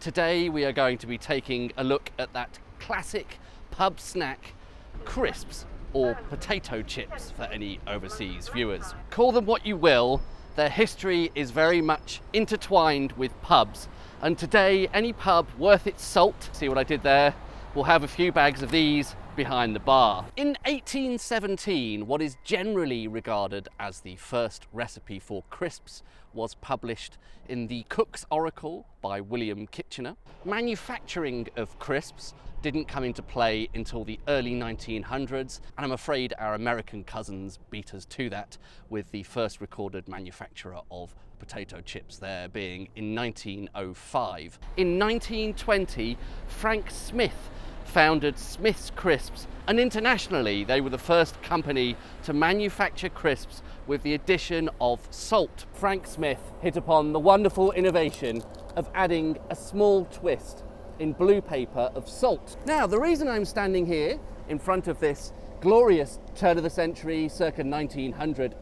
Today we are going to be taking a look at that classic pub snack, crisps, or potato chips for any overseas viewers. Call them what you will, their history is very much intertwined with pubs, and today any pub worth its salt, see what I did there, will have a few bags of these behind the bar. In 1817, what is generally regarded as the first recipe for crisps was published in the Cook's Oracle by William Kitchener. Manufacturing of crisps didn't come into play until the early 1900s, and I'm afraid our American cousins beat us to that, with the first recorded manufacturer of potato chips there being in 1905. In 1920, Frank Smith founded Smith's Crisps, and internationally they were the first company to manufacture crisps with the addition of salt. Frank Smith hit upon the wonderful innovation of adding a small twist in blue paper of salt. Now, the reason I'm standing here in front of this glorious turn of the century, circa 1900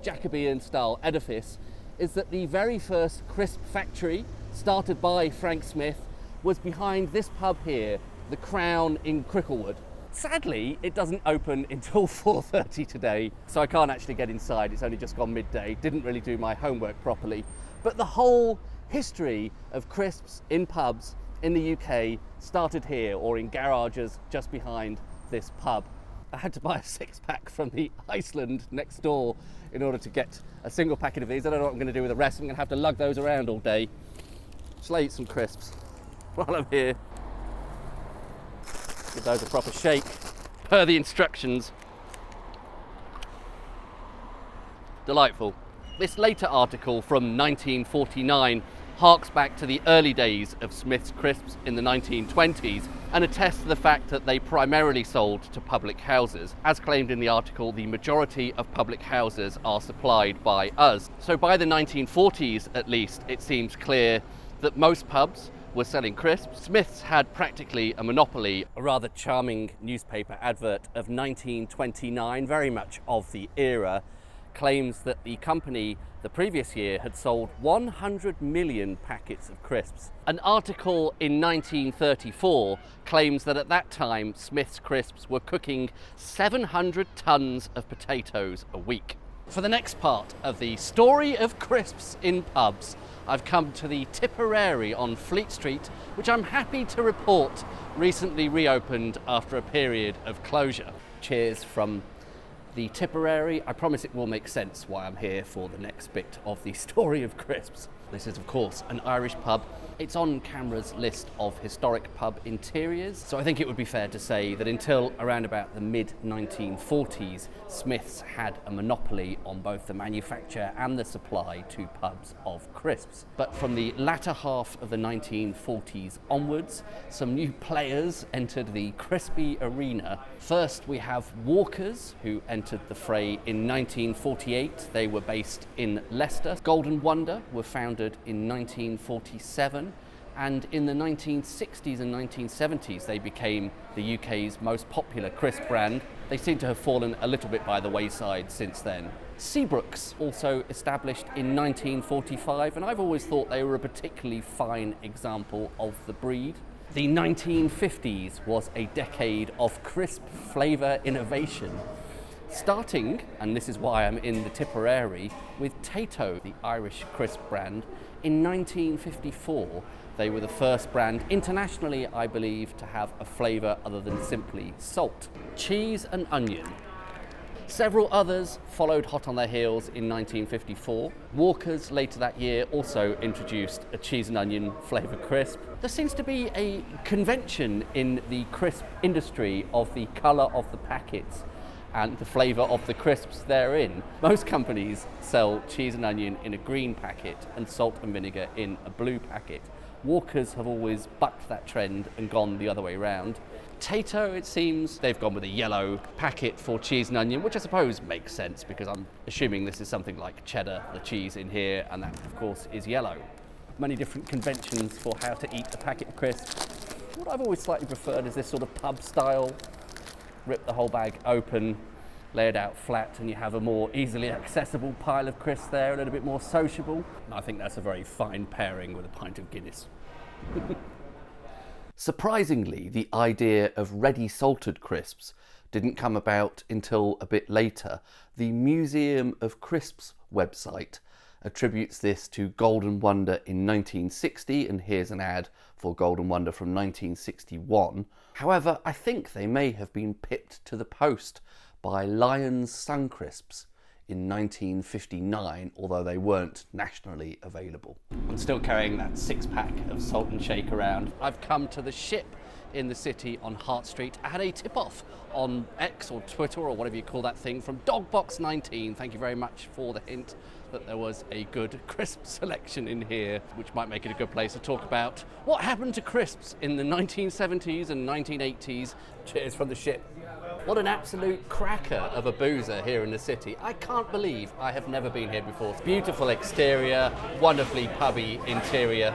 Jacobean style edifice is that the very first crisp factory started by Frank Smith was behind this pub here, the Crown in Cricklewood. Sadly, it doesn't open until 4:30 today, so I can't actually get inside. It's only just gone midday. Didn't really do my homework properly. But the whole history of crisps in pubs in the UK started here, or in garages just behind this pub. I had to buy a 6-pack from the Iceland next door in order to get a single packet of these. I don't know what I'm going to do with the rest. I'm going to have to lug those around all day. Shall I eat some crisps while I'm here? Give those a proper shake, per the instructions. Delightful. This later article from 1949 harks back to the early days of Smith's Crisps in the 1920s and attests to the fact that they primarily sold to public houses. As claimed in the article, the majority of public houses are supplied by us. So by the 1940s, at least, it seems clear that most pubs were selling crisps. Smith's had practically a monopoly. A rather charming newspaper advert of 1929, very much of the era, claims that the company the previous year had sold 100 million packets of crisps. An article in 1934 claims that at that time Smith's Crisps were cooking 700 tons of potatoes a week. For the next part of the story of crisps in pubs, I've come to the Tipperary on Fleet Street, which I'm happy to report recently reopened after a period of closure. Cheers from the Tipperary. I promise it will make sense why I'm here for the next bit of the story of crisps. This is, of course, an Irish pub. It's on CAMRA's list of historic pub interiors, so I think it would be fair to say that until around about the mid-1940s, Smith's had a monopoly on both the manufacture and the supply to pubs of crisps. But from the latter half of the 1940s onwards, some new players entered the crispy arena. First, we have Walkers, who entered the fray in 1948. They were based in Leicester. Golden Wonder were founded in 1947, and in the 1960s and 1970s they became the UK's most popular crisp brand. They seem to have fallen a little bit by the wayside since then. Seabrooks, also established in 1945, and I've always thought they were a particularly fine example of the breed. The 1950s was a decade of crisp flavour innovation, starting, and this is why I'm in the Tipperary, with Tayto, the Irish crisp brand. In 1954, they were the first brand internationally, I believe, to have a flavour other than simply salt. Cheese and onion. Several others followed hot on their heels in 1954. Walkers later that year also introduced a cheese and onion flavour crisp. There seems to be a convention in the crisp industry of the colour of the packets and the flavour of the crisps therein. Most companies sell cheese and onion in a green packet and salt and vinegar in a blue packet. Walkers have always bucked that trend and gone the other way round. Tayto, it seems, they've gone with a yellow packet for cheese and onion, which I suppose makes sense because I'm assuming this is something like cheddar, the cheese in here, and that of course is yellow. Many different conventions for how to eat a packet of crisps. What I've always slightly preferred is this sort of pub style. Rip the whole bag open, lay it out flat, and you have a more easily accessible pile of crisps there, a little bit more sociable. I think that's a very fine pairing with a pint of Guinness. Surprisingly, the idea of ready salted crisps didn't come about until a bit later. The Museum of Crisps website attributes this to Golden Wonder in 1960, and here's an ad for Golden Wonder from 1961. However, I think they may have been pipped to the post by Lyons Suncrisps in 1959, although they weren't nationally available. I'm still carrying that 6-pack of Salt and Shake around. I've come to the Ship in the city on Hart Street. I had a tip-off on X or Twitter or whatever you call that thing from Dogbox19. Thank you very much for the hint that there was a good crisp selection in here, which might make it a good place to talk about what happened to crisps in the 1970s and 1980s. Cheers from the Ship. What an absolute cracker of a boozer here in the city. I can't believe I have never been here before. Beautiful exterior, wonderfully pubby interior.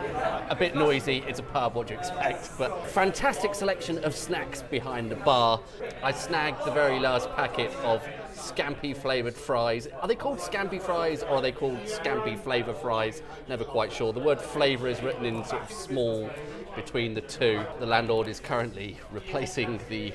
A bit noisy, it's a pub, what do you expect? But fantastic selection of snacks behind the bar. I snagged the very last packet of scampi flavoured fries. Are they called scampi fries or are they called scampi flavour fries? Never quite sure. The word flavour is written in sort of small between the two. The landlord is currently replacing the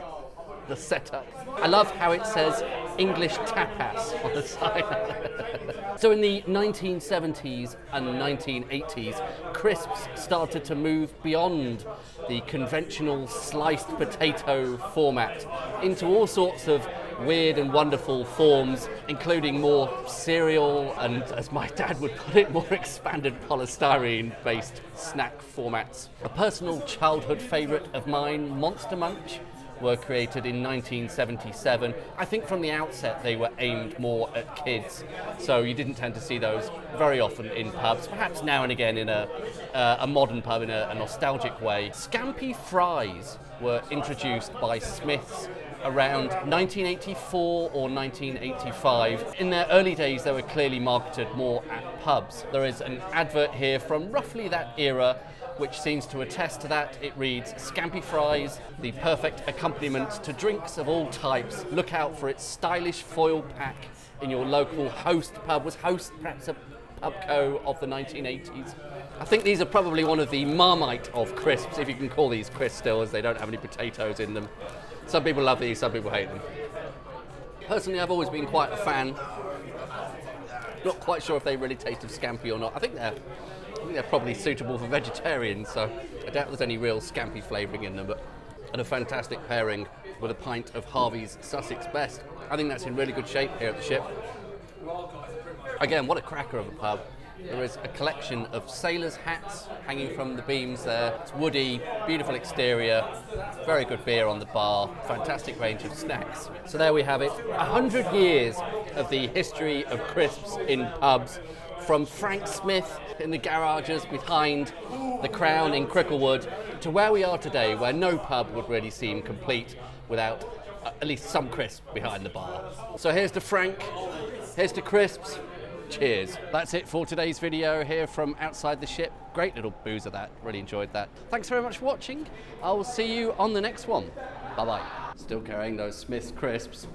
setup. I love how it says English tapas on the side. So in the 1970s and 1980s, crisps started to move beyond the conventional sliced potato format into all sorts of weird and wonderful forms, including more cereal and, as my dad would put it, more expanded polystyrene-based snack formats. A personal childhood favourite of mine, Monster Munch, were created in 1977. I think from the outset they were aimed more at kids, so you didn't tend to see those very often in pubs, perhaps now and again in a modern pub in a nostalgic way. Scampi fries were introduced by Smiths around 1984 or 1985. In their early days they were clearly marketed more at pubs. There is an advert here from roughly that era which seems to attest to that. It reads, "Scampi fries, the perfect accompaniment to drinks of all types. Look out for its stylish foil pack in your local Host pub." Was Host perhaps a pubco of the 1980s? I think these are probably one of the Marmite of crisps, if you can call these crisps still, as they don't have any potatoes in them. Some people love these, some people hate them. Personally, I've always been quite a fan. Not quite sure if they really taste of scampi or not. I think they're probably suitable for vegetarians, so I doubt there's any real scampi flavouring in them, but and a fantastic pairing with a pint of Harvey's Sussex Best. I think that's in really good shape here at the Ship. Again, what a cracker of a pub. There is a collection of sailors' hats hanging from the beams there. It's woody, beautiful exterior, very good beer on the bar, fantastic range of snacks. So there we have it, 100 years of the history of crisps in pubs, from Frank Smith in the garages behind the Crown in Cricklewood to where we are today, where no pub would really seem complete without at least some crisp behind the bar. So here's to Frank, here's to crisps. Cheers. That's it for today's video here from outside the Ship. Great little boozer that, really enjoyed that. Thanks very much for watching. I will see you on the next one. Bye bye. Still carrying those Smith's crisps.